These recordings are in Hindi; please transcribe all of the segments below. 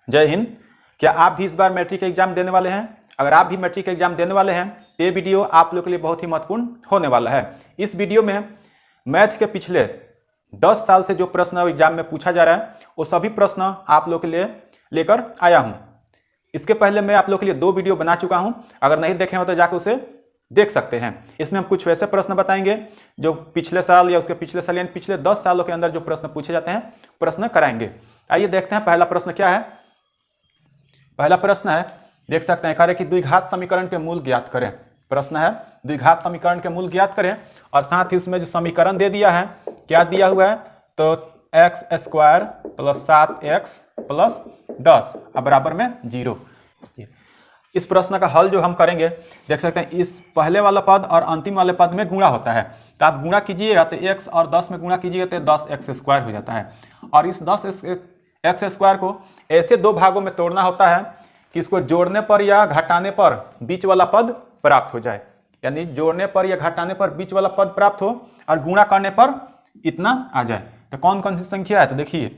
जय हिंद। क्या आप भी इस बार मैट्रिक एग्जाम देने वाले हैं? अगर आप भी मैट्रिक एग्जाम देने वाले हैं तो ये वीडियो आप लोगों के लिए बहुत ही महत्वपूर्ण होने वाला है। इस वीडियो में मैथ के पिछले 10 साल से जो प्रश्न एग्जाम में पूछा जा रहा है वो सभी प्रश्न आप लोगों के लिए लेकर आया हूं। इसके पहले मैं आप लोगों के लिए 2 वीडियो बना चुका हूं, अगर नहीं देखे हो तो जाकर उसे देख सकते हैं। इसमें हम कुछ वैसे प्रश्न बताएंगे जो पिछले साल या उसके पिछले साल यानी पिछले 10 सालों के अंदर जो प्रश्न पूछे जाते हैं प्रश्न कराएंगे। आइए देखते हैं पहला प्रश्न क्या है। पहला प्रश्न है, देख सकते हैं, कार्य की द्विघात समीकरण के मूल ज्ञात करें। प्रश्न है द्विघात समीकरण के मूल ज्ञात करें और साथ ही उसमें जो समीकरण दे दिया है क्या दिया हुआ है, तो x square plus 7x plus 10 बराबर में 0। इस प्रश्न का हल जो हम करेंगे, देख सकते हैं इस पहले वाला पद और अंतिम वाले पद में गुणा होता है, तो आप गुणा कीजिएगा तो x और 10 में गुणा कीजिएगा तो 10x स्क्वायर हो जाता है। और इस 10x स्क्वायर को ऐसे 2 भागों में तोड़ना होता है कि इसको जोड़ने पर या घटाने पर बीच वाला पद प्राप्त हो जाए, यानी जोड़ने पर या घटाने पर बीच वाला पद प्राप्त हो और गुणा करने पर इतना आ जाए। तो कौन कौन सी संख्या है, तो देखिए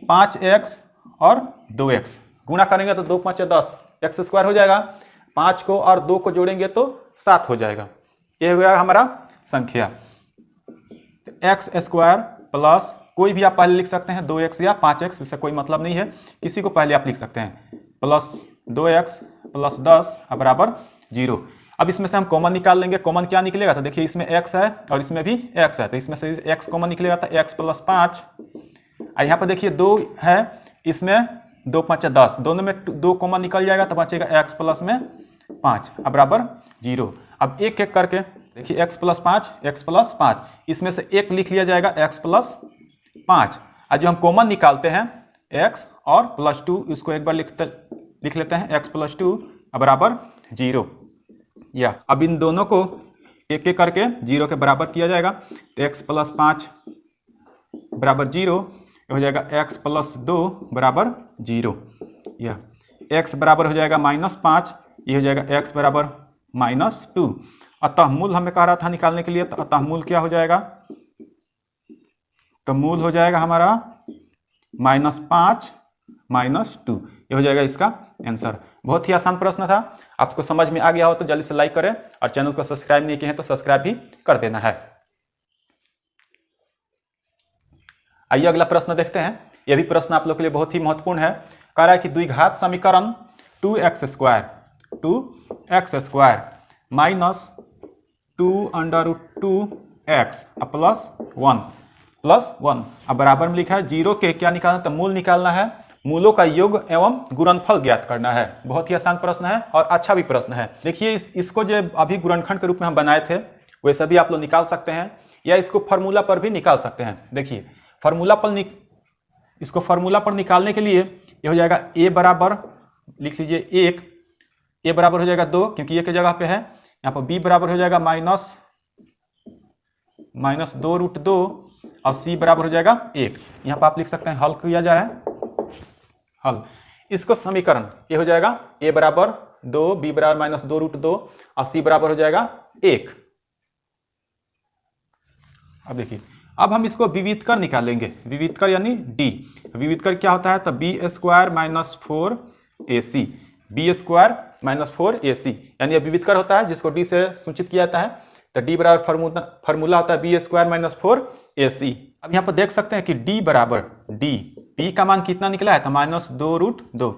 5x और 2x गुणा करेंगे तो 2 × 5 = 10, x स्क्वायर हो जाएगा। 5 को और 2 को जोड़ेंगे तो 7 हो जाएगा। ये हो गया हमारा संख्या। x स्क्वायर प्लस कोई भी आप पहले लिख सकते हैं 2x या 5x, इससे कोई मतलब नहीं है, किसी को पहले आप लिख सकते हैं, प्लस 2x प्लस 10 बराबर 0। अब इसमें से हम कॉमन निकाल लेंगे। कॉमन क्या निकलेगा, तो देखिए इसमें x है और इसमें भी x है, तो इसमें से x कॉमन निकलेगा तो x प्लस 5। यहाँ पर देखिए 2 है, इसमें 2 × 5 = 10, दोनों में 2 कॉमन निकल जाएगा तो बचेगा x प्लस में 5 बराबर 0। अब एक एक करके देखिए x प्लस 5, इसमें से एक लिख लिया जाएगा x प्लस 5। और जो हम कॉमन निकालते हैं x और प्लस 2, इसको एक बार लिख लेते हैं x प्लस 2 बराबर 0। या अब इन दोनों को एक एक करके 0 के बराबर किया जाएगा तो x प्लस 5 बराबर 0 हो जाएगा, x प्लस 2 बराबर 0। या x बराबर हो जाएगा -5, ये हो जाएगा x बराबर -2। अतः मूल हमें कह रहा था निकालने के लिए, तो अतः मूल क्या हो जाएगा, तो मूल हो जाएगा हमारा -5 -2। ये हो जाएगा इसका आंसर। बहुत ही आसान प्रश्न था। आपको समझ में आ गया हो तो जल्दी से लाइक करें और चैनल को सब्सक्राइब नहीं किए हैं तो सब्सक्राइब भी कर देना है। आइए अगला प्रश्न देखते हैं। यह भी प्रश्न आप लोग के लिए बहुत ही महत्वपूर्ण है। कह रहा है कि द्विघात समीकरण 2x square minus 2√2x plus 1 अब बराबर में लिखा है 0 के क्या निकालना, तो मूल निकालना है, मूलों का योग एवं गुणनफल ज्ञात करना है। बहुत ही आसान प्रश्न है और अच्छा भी प्रश्न है। देखिए इसको जो अभी गुणनखंड के रूप में हम बनाए थे वैसे भी आप लोग निकाल सकते हैं या इसको फार्मूला पर भी निकाल सकते हैं। देखिए इसको फार्मूला पर निकालने के लिए ये हो जाएगा a बराबर लिख लीजिए 1, a बराबर हो जाएगा 2 क्योंकि ये की जगह पे है। यहाँ पर b बराबर हो जाएगा -2√2 और c बराबर हो जाएगा 1। यहाँ पर आप लिख सकते हैं हल किया जा रहा है, हल। इसको समीकरण ये हो जाएगा a बराबर 2, b बराबर -2√2 और c बराबर हो जाएगा 1। अब देखिए अब हम इसको विविध कर निकालेंगे। विविध कर यानी d। विविध कर क्या होता है, तो b² - 4ac, b² - 4ac यानी विविध कर होता है जिसको d से सूचित किया जाता है। तो d बराबर फार्मूला होता है b² - 4ac। अब यहाँ पर देख सकते हैं कि d बराबर p का मान कितना निकला है, तो -2√2,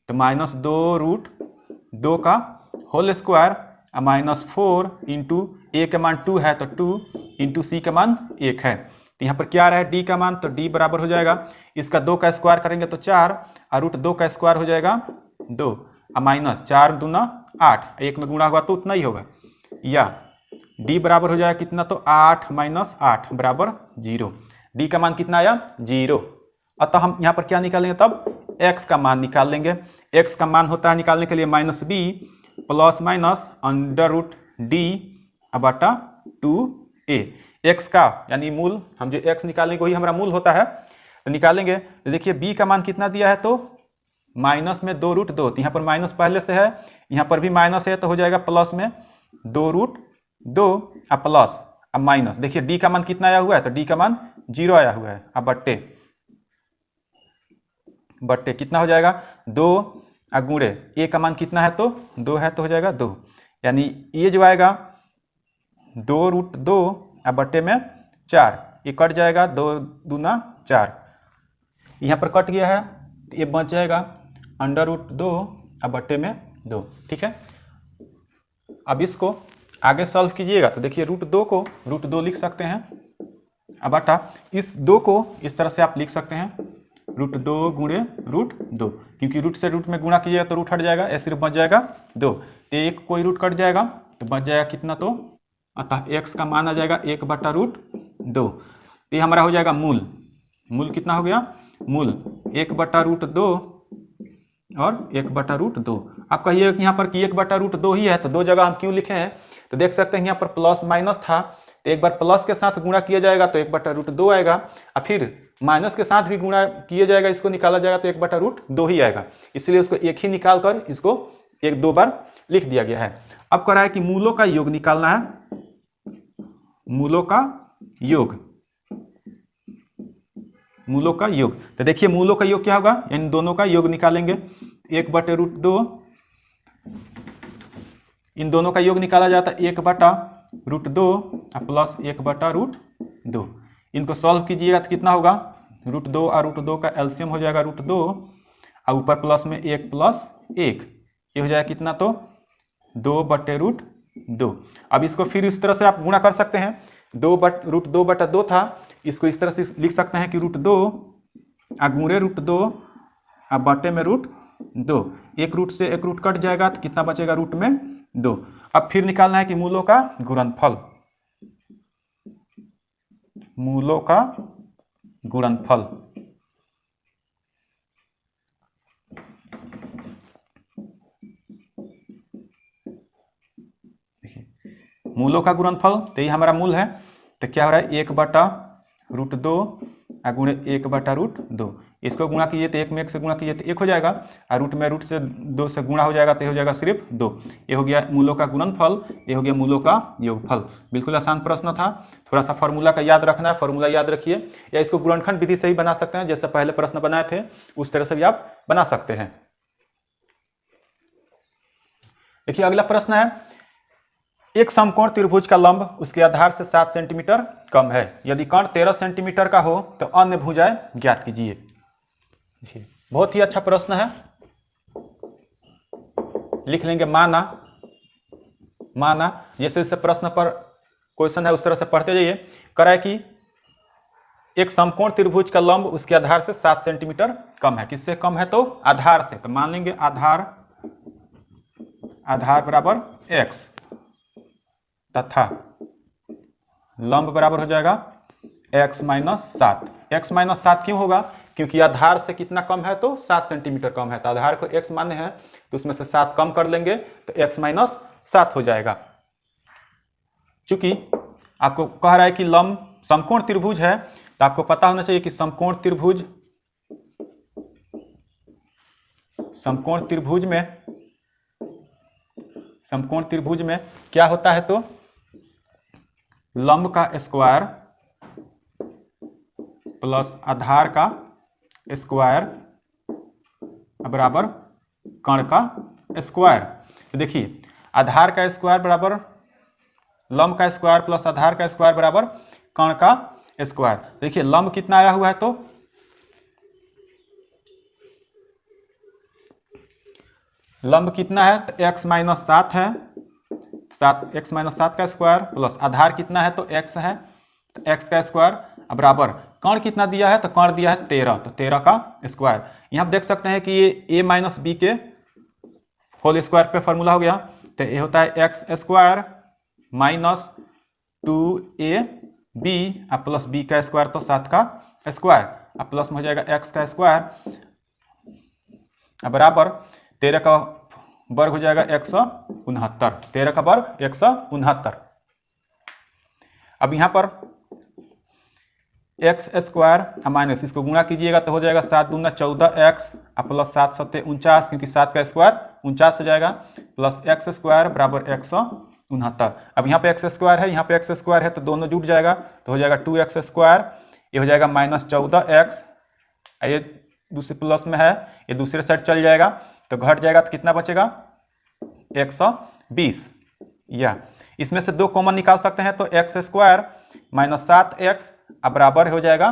तो -2√2 का होल स्क्वायर -4 इंटू a का मान 2 है तो 2 इंटू c का मान 1 है। तो यहाँ पर क्या आ रहा है d का मान, तो d बराबर हो जाएगा, इसका 2 का स्क्वायर करेंगे तो 4 और √2 का स्क्वायर हो जाएगा 2 और -4 दूना 8, 1 में गुणा हुआ तो उतना ही होगा। या d बराबर हो जाएगा कितना, तो 8 - 8 बराबर 0। d का मान कितना आया, 0। अतः हम यहाँ पर क्या निकालेंगे, तब x का मान निकाल लेंगे। x का मान होता है निकालने के लिए -b plus minus √d/2a। x का यानी मूल, हम जो x निकालेंगे वही हमारा मूल होता है, तो निकालेंगे। तो देखिए b का मान कितना दिया है, तो माइनस में 2√2, तो यहाँ पर माइनस पहले से है, यहाँ पर भी माइनस है, तो हो जाएगा प्लस में 2√2 और प्लस अब माइनस। देखिए d का मान कितना आया हुआ है, तो d का मान 0 आया हुआ है, अब बट्टे बट्टे कितना हो जाएगा 2 गुणे ए का मान कितना है तो 2 है तो हो जाएगा 2, यानी ये जो आएगा 2√2 बट्टे में 4, ये कट जाएगा 2 दूना 4, यहाँ पर कट गया है तो ये बच जाएगा √2 बट्टे में 2। ठीक है, अब इसको आगे सॉल्व कीजिएगा तो देखिए √2 को √2 लिख सकते हैं, अब बटा इस 2 को इस तरह से आप लिख सकते हैं √2 गुणे √2, क्योंकि रूट से रूट में गुणा कीजिएगा तो रूट हट जाएगा, ऐसे सिर्फ बच जाएगा 2, तो एक कोई रूट कट जाएगा तो बच जाएगा कितना तो, अतः x का मान आ जाएगा 1/√2, ये हमारा हो जाएगा मूल। मूल कितना हो गया, मूल 1/√2 और 1/√2। आप कहिए कि यहाँ पर कि 1/√2 ही है तो दो जगह हम क्यों लिखे हैं, तो देख सकते हैं यहाँ पर प्लस माइनस था तो एक बार प्लस के साथ गुणा किया जाएगा तो 1/√2 आएगा, और फिर माइनस के साथ भी गुणा किया जाएगा, इसको निकाला जाएगा तो 1/√2 ही आएगा, इसलिए उसको एक ही निकाल कर इसको 1-2 बार लिख दिया गया है। अब कह रहा है कि मूलों का योग निकालना है, मूलों का योग, मूलों का योग, तो देखिए मूलों का योग क्या होगा, इन दोनों का योग निकालेंगे 1/√2, इन दोनों का योग निकाला जाता है 1/√2 प्लस 1/√2, इनको सॉल्व कीजिएगा तो कितना होगा √2 और √2 का एलसीएम हो जाएगा √2 और ऊपर प्लस में 1 + 1, ये हो जाएगा कितना तो 2/√2। अब इसको फिर इस तरह से आप गुणा कर सकते हैं, √2/2 था, इसको इस तरह से लिख सकते हैं कि √2 गुणे √2 बटे में √2, एक रूट से एक रूट कट जाएगा तो कितना बचेगा रूट में 2। अब फिर निकालना है कि मूलों का गुणनफल, मूलों का गुणनफल, मूलों का गुणनफल तो ये हमारा मूल है, तो क्या हो रहा है 1/√2 गुणे 1/√2, इसको गुणा कीजिए तो 1 में 1 से गुणा कीजिए तो 1 हो जाएगा, और रूट में रूट से 2 से गुणा हो जाएगा तो हो जाएगा सिर्फ 2, ये हो गया मूलों का गुणनफल, ये हो गया मूलों का योगफल। बिल्कुल आसान प्रश्न था, थोड़ा सा फार्मूला का याद रखना है, फार्मूला याद रखिए, या इसको गुणनखंड विधि से ही बना सकते हैं, जैसे पहले प्रश्न बनाए थे उस तरह से भी आप बना सकते हैं। देखिए अगला प्रश्न है, एक समकोण त्रिभुज का लंब उसके आधार से 7 सेंटीमीटर कम है, यदि कर्ण 13 सेंटीमीटर का हो तो अन्य भुजाएं ज्ञात कीजिए। बहुत ही अच्छा प्रश्न है, लिख लेंगे माना, माना जैसे जैसे प्रश्न पर क्वेश्चन है उस तरह से पढ़ते जाइए। कह रहा है कि एक समकोण त्रिभुज का लंब उसके आधार से 7 सेंटीमीटर कम है, किससे कम है तो आधार से, तो मान लेंगे आधार, आधार बराबर x तथा लंब बराबर हो जाएगा x - 7। x - 7 क्यों होगा, क्योंकि आधार से कितना कम है तो 7 सेंटीमीटर कम है, तो आधार को x माने हैं तो उसमें से 7 कम कर लेंगे तो x - 7 हो जाएगा। क्योंकि आपको कह रहा है कि लंब समकोण त्रिभुज है तो आपको पता होना चाहिए कि समकोण त्रिभुज, समकोण त्रिभुज में क्या होता है तो लंब का स्क्वायर प्लस आधार का स्क्वायर बराबर कर्ण का स्क्वायर। तो देखिए आधार का स्क्वायर बराबर लंब का स्क्वायर प्लस आधार का स्क्वायर बराबर कर्ण का स्क्वायर। देखिए लंब कितना आया हुआ है तो लंब कितना है तो x - 7 है, 7x - 7 का स्क्वायर प्लस आधार कितना है तो x है, तो x का स्क्वायर बराबर कर्ण कितना दिया है तो कर्ण दिया है 13, तो 13 का स्क्वायर। यहाँ आप देख सकते हैं कि ये a - b के होल स्क्वायर पे फॉर्मूला हो गया, तो ये होता है x square minus 2ab plus b का स्क्वायर तो 7 का स्क्वायर, प्लस में हो जाएगा x का स्क्वायर बराबर 13 का वर्ग हो जाएगा 169, 13 का वर्ग 169। अब यहाँ पर x स्क्वायर माइनस इसको गुणा कीजिएगा तो हो जाएगा 7 दूना 14x प्लस 7 सत्ते 49, क्योंकि 7 का स्क्वायर 49 हो जाएगा, प्लस x स्क्वायर बराबर 169। अब यहाँ पे x स्क्वायर है, यहाँ पे x स्क्वायर है तो दोनों जुट जाएगा तो हो जाएगा 2x स्क्वायर, ये हो जाएगा -14x, ये दूसरे प्लस में है, ये दूसरे साइड चल जाएगा तो घट जाएगा तो कितना बचेगा 120। या इसमें से 2 कॉमन निकाल सकते हैं तो एक्स स्क्वायर माइनस 7x बराबर हो जाएगा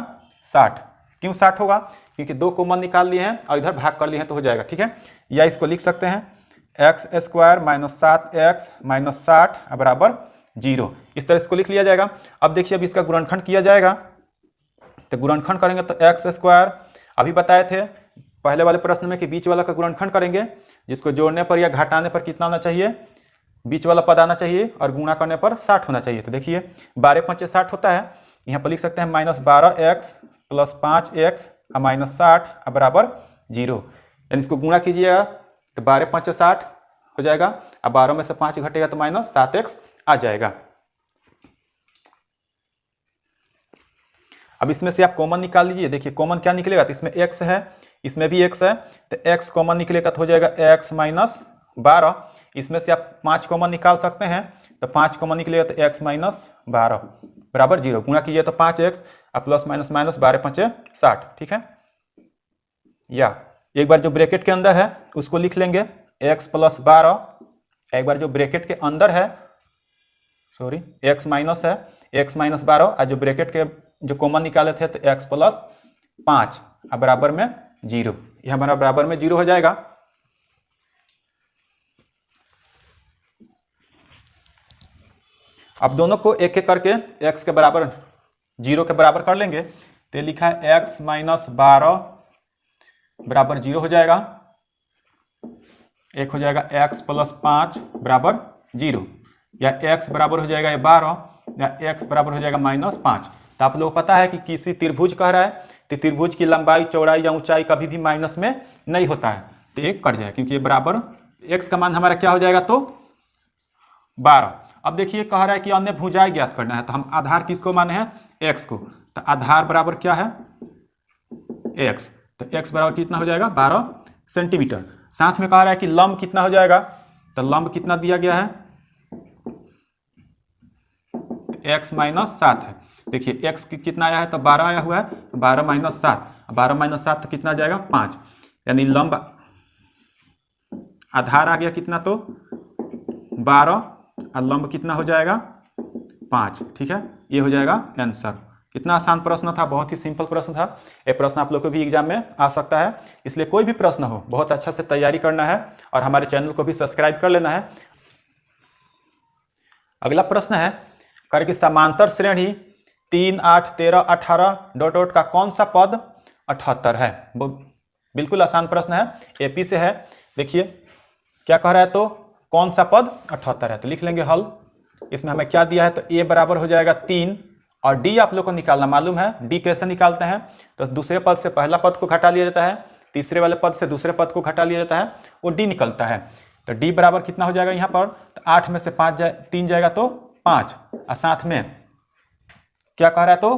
60। क्यों 60 होगा? क्योंकि 2 कॉमन निकाल लिए हैं और इधर भाग कर लिए हैं तो हो जाएगा। ठीक है, या इसको लिख सकते हैं x square minus 7x minus 60 बराबर 0। इस तरह इसको लिख लिया जाएगा। अब देखिए अब इसका गुणनखंड किया जाएगा तो गुणनखंड करेंगे तो एक्स स्क्वायर, अभी बताए थे पहले वाले प्रश्न में कि बीच वाला का गुणनखंड करेंगे, जिसको जोड़ने पर या घटाने पर कितना होना चाहिए, बीच वाला पद आना चाहिए और गुणा करने पर 60 होना चाहिए। तो देखिए 12 5 60 होता है, यहाँ पर लिख सकते हैं minus 12x plus 5x minus 60 बराबर 0। यानी इसको गुणा कीजिएगा तो 12 5 60 हो जाएगा, अब 12 में से 5 घटेगा तो माइनस 7x आ जाएगा। अब इसमें से आप कॉमन निकाल लीजिए। देखिए कॉमन क्या निकलेगा, तो इसमें x है, इसमें भी x है, तो x कॉमन निकलेगा तो हो जाएगा x माइनस 12। इसमें से आप 5 कॉमन निकाल सकते हैं तो 5 कॉमन निकलेगा तो x माइनस 12 बराबर 0। गुणा कीजिए तो 5x प्लस माइनस माइनस 12 5 60। ठीक है, या एक बार जो ब्रैकेट के अंदर है उसको लिख लेंगे x प्लस 12, एक बार जो ब्रैकेट के अंदर है सॉरी x माइनस है x माइनस 12, और जो ब्रैकेट के जो कॉमन निकाले थे तो x प्लस 5 बराबर में 0। यह हमारा बराबर में 0 हो जाएगा। अब दोनों को एक एक करके x के बराबर 0 के बराबर कर लेंगे तो लिखा है x माइनस 12 बराबर 0 हो जाएगा, एक हो जाएगा x प्लस 5 बराबर 0, या x बराबर हो जाएगा 12 या x बराबर हो जाएगा माइनस 5। तो आप लोग पता है कि किसी त्रिभुज कह रहा है तो त्रिभुज की लंबाई चौड़ाई या ऊंचाई कभी भी माइनस में नहीं होता है, तो एक कट जाए क्योंकि ये बराबर x का मान हमारा क्या हो जाएगा तो 12। अब देखिए कह रहा है कि अन्य भुजाएं ज्ञात करना है, तो हम आधार किसको माने हैं x को, तो आधार बराबर क्या है x, तो x बराबर कितना हो जाएगा 12 सेंटीमीटर। साथ में कह रहा है कि लंब कितना हो जाएगा, तो लंब कितना दिया गया है x माइनस 7 है। देखिए x कितना आया है तो 12 आया हुआ है, 12 माइनस 7, 12 माइनस 7 तो कितना जाएगा 5, यानी लंब आधार आ गया कितना तो 12 और लंब कितना हो जाएगा 5। ठीक है, ये हो जाएगा आंसर। कितना आसान प्रश्न था, बहुत ही सिंपल प्रश्न था। ये प्रश्न आप लोग को भी एग्जाम में आ सकता है, इसलिए कोई भी प्रश्न हो बहुत अच्छा से तैयारी करना है और हमारे चैनल को भी सब्सक्राइब कर लेना है। अगला प्रश्न है कि समांतर श्रेणी 3 8 13 18 डॉट डॉट का कौन सा पद 78 है। बिल्कुल आसान प्रश्न है, एपी से है। देखिए क्या कह रहा है तो कौन सा पद 78 है, तो लिख लेंगे हल। इसमें हमें क्या दिया है तो a बराबर हो जाएगा 3 और d आप लोग को निकालना मालूम है। d कैसे निकालते हैं तो दूसरे पद से पहला पद को घटा लिया जाता है, तीसरे वाले पद से दूसरे पद को घटा लिया जाता है, वो d निकलता है। तो d बराबर कितना हो जाएगा यहाँ पर तो 8 में से 3 जाएगा तो 5, और साथ में क्या कह रहा है तो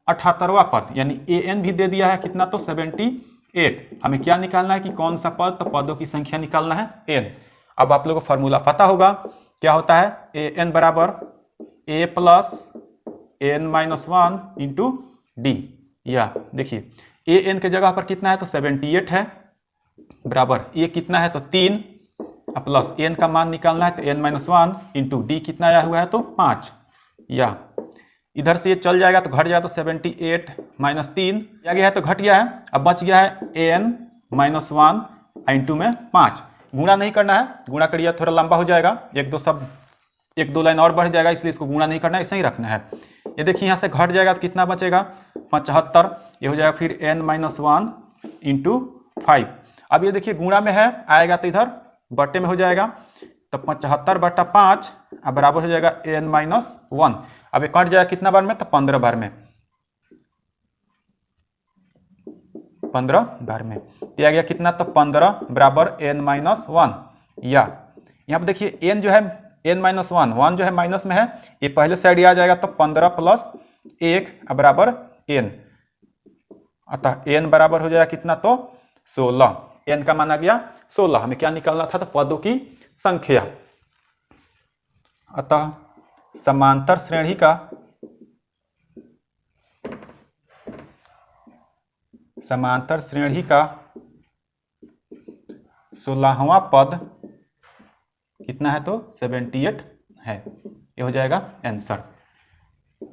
78वां पद यानी an भी दे दिया है कितना तो 78। हमें क्या निकालना है कि कौन सा पद, तो पदों की संख्या निकालना है n। अब आप लोगों को फॉर्मूला पता होगा क्या होता है, an बराबर a plus n minus 1 into D. या देखिए an के जगह पर कितना है तो 78 है, बराबर a कितना है तो 3 प्लस n का मान निकालना है तो n माइनस 1 इंटू डी कितना आया हुआ है तो 5। या इधर से ये चल जाएगा तो घट जाएगा तो 78 माइनस 3 आ गया है तो घट गया है। अब बच गया है an माइनस 1 इंटू में 5। गुणा नहीं करना है, गुणा करिए थोड़ा लंबा हो जाएगा, एक दो लाइन और बढ़ जाएगा, इसलिए इसको गुणा नहीं करना है, ऐसे ही रखना है। ये देखिए यहाँ से घट जाएगा तो कितना बचेगा 75, ये हो जाएगा फिर n माइनस 1 इंटू 5। अब ये देखिए गुणा में है, आएगा तो इधर बट्टे में हो जाएगा तो 75 बट्टा 5 बराबर हो जाएगा n माइनस 1। अब ये कट जाएगा कितना बार में तो 15 बार में, 15 बार में दिया गया कितना तो 15 बराबर n माइनस 1। या यहाँ पर देखिए n जो है n माइनस 1 जो है माइनस में है, ये पहले साइड आ जाएगा तो 15 प्लस 1 बराबर n, अतः n बराबर हो जाएगा कितना तो 16। n का मान आ गया 16। हमें क्या निकालना था तो पदों की संख्या। अतः समांतर समांतर श्रेणी का 16वां पद कितना है? तो 78 है। ये हो जाएगा आंसर।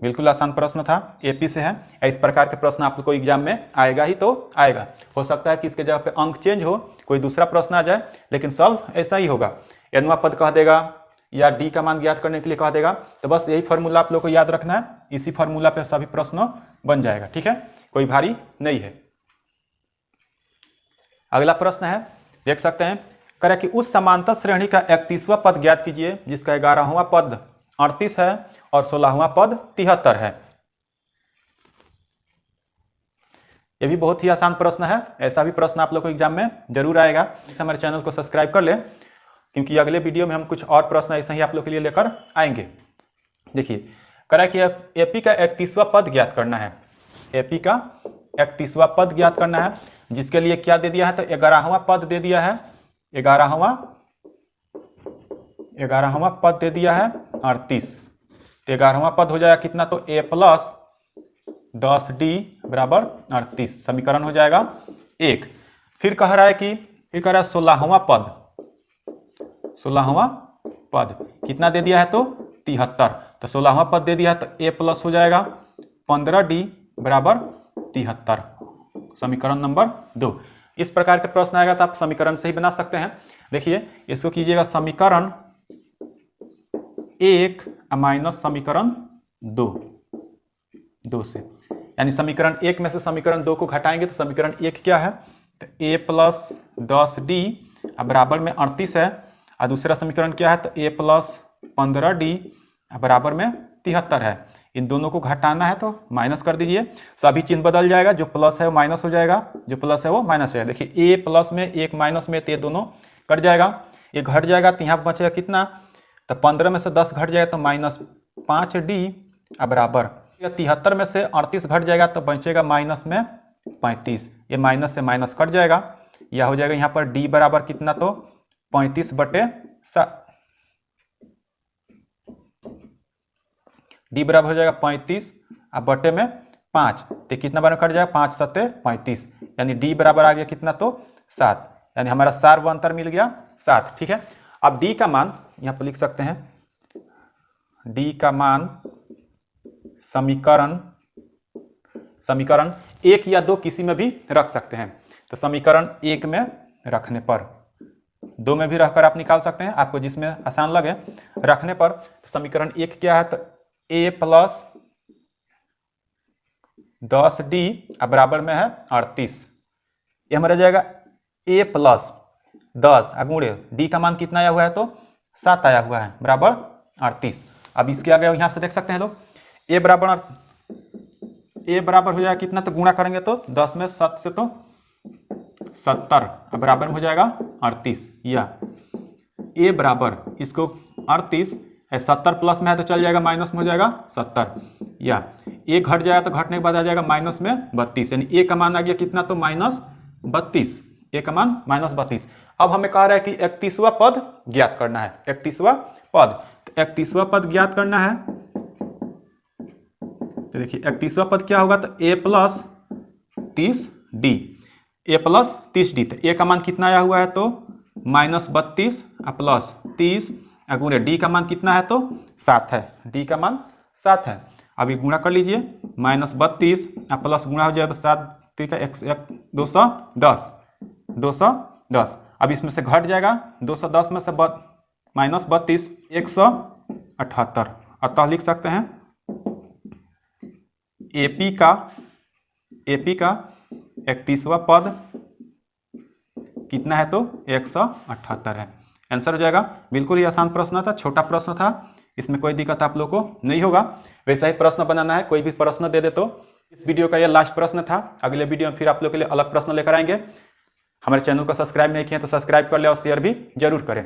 बिल्कुल आसान प्रश्न था, एपी से है। इस प्रकार के प्रश्न आप लोग को एग्जाम में आएगा ही तो आएगा। हो सकता है कि इसके जगह पे अंक चेंज हो, कोई दूसरा प्रश्न आ जाए, लेकिन सॉल्व ऐसा ही होगा। एनवां पद कह देगा या डी का मान ज्ञात करने के लिए कह देगा, तो बस यही फार्मूला आप लोग को याद रखना है। इसी फार्मूला पे सभी प्रश्न बन जाएगा। ठीक है, कोई भारी नहीं है। अगला प्रश्न है, देख सकते हैं, करें कि उस समांतर श्रेणी का 31वां पद ज्ञात कीजिए जिसका 11वां पद 38 है और 16वां पद 73 है। यह भी बहुत ही आसान प्रश्न है। ऐसा भी प्रश्न आप लोग को एग्जाम में जरूर आएगा। इस हमारे चैनल को सब्सक्राइब कर ले, क्योंकि अगले वीडियो में हम कुछ और प्रश्न ऐसे ही आप लोग के लिए लेकर आएंगे। देखिए, करें कि एपी का 31वां पद ज्ञात करना है। एपी का 31वां पद ज्ञात करना है, जिसके लिए क्या दे दिया है? तो 11वां पद दे दिया है। 11वां पद दे दिया है 38। तो 11वां पद हो जाएगा कितना? तो a प्लस 10d बराबर 38। समीकरण हो जाएगा 1। फिर कह रहा है कि 16वां पद, 16वां पद कितना दे दिया है? तो 73। तो 16वां पद दे दिया है, तो a प्लस हो जाएगा 15d बराबर 73। समीकरण नंबर 2। इस प्रकार के प्रश्न आएगा तो आप समीकरण से ही बना सकते हैं। देखिए, इसको कीजिएगा समीकरण 1 माइनस समीकरण 2 से, यानी समीकरण 1 में से समीकरण 2 को घटाएंगे तो समीकरण 1 क्या है? तो a प्लस 10d बराबर में 38 है। और दूसरा समीकरण क्या है? तो a प्लस 15d बराबर में 73 है। इन दोनों को घटाना है तो माइनस कर दीजिए, सभी चिन्ह बदल जाएगा। जो प्लस है वो माइनस हो जाएगा, जो प्लस है वो माइनस हो जाएगा। देखिए, a प्लस में 1 माइनस में, तो ये दोनों कट जाएगा, ये घट जाएगा। तो यहाँ बचेगा कितना? तो 15 में से 10 घट जाएगा तो माइनस 5d बराबर 73 में से 38 घट जाएगा तो बचेगा माइनस में 35। ये माइनस से माइनस कट जाएगा, यह हो जाएगा यहाँ पर d बराबर कितना? तो 35/7। d बराबर हो जाएगा 35 अब बटे में 5, तो कितना बार कट जाएगा? 5 7 35, यानी d बराबर आ गया कितना? तो 7, यानी हमारा सार्व अंतर मिल गया 7। ठीक है, अब d का मान यहाँ पर लिख सकते हैं। d का मान समीकरण 1 या 2 किसी में भी रख सकते हैं। तो समीकरण 1 में रखने पर, 2 में भी रहकर आप निकाल सकते हैं, आपको जिसमें आसान लगे रखने पर। तो समीकरण 1 क्या है? तो a प्लस 10d बराबर में है 38। ये हमारा जाएगा a प्लस 10 गुणे d का मान कितना आया हुआ है? तो 7 आया हुआ है बराबर 38। अब इसके आगे यहाँ से देख सकते हैं लोग, a बराबर हो जाएगा कितना? तो गुणा करेंगे तो 10 में 7 से तो 70 बराबर हो जाएगा 38। या a बराबर इसको 38 है, 70 प्लस में है तो चल जाएगा माइनस में हो जाएगा 70। या a घट जाएगा तो घटने के बाद आ जाएगा माइनस में 32, यानी a का मान आ गया कितना? तो -32। a का मान -32। अब हमें कह रहा है कि 31वां पद ज्ञात करना है। 31वां पद, तो 31वां पद ज्ञात करना है। तो देखिए, 31वां पद क्या होगा? तो a plus 30d, a plus 30d। तो a का मान कितना आया हुआ है? तो -32 प्लस 30 गुणे d का मान कितना है? तो 7 है। d का मान 7 है। अभी गुणा कर लीजिए, -32 प्लस गुणा हो जाएगा तो 7 210, 210। अब इसमें से घट जाएगा, 210 में से -32 178। अतः लिख सकते हैं एपी का 31वां पद कितना है? तो 178 है। आंसर हो जाएगा। बिल्कुल ही आसान प्रश्न था, छोटा प्रश्न था, इसमें कोई दिक्कत आप लोग को नहीं होगा। वैसा ही प्रश्न बनाना है, कोई भी प्रश्न दे दे तो। इस वीडियो का यह लास्ट प्रश्न था। अगले वीडियो में फिर आप लोग के लिए अलग प्रश्न लेकर आएंगे। हमारे चैनल को सब्सक्राइब नहीं किए तो सब्सक्राइब कर ले और शेयर भी जरूर करें।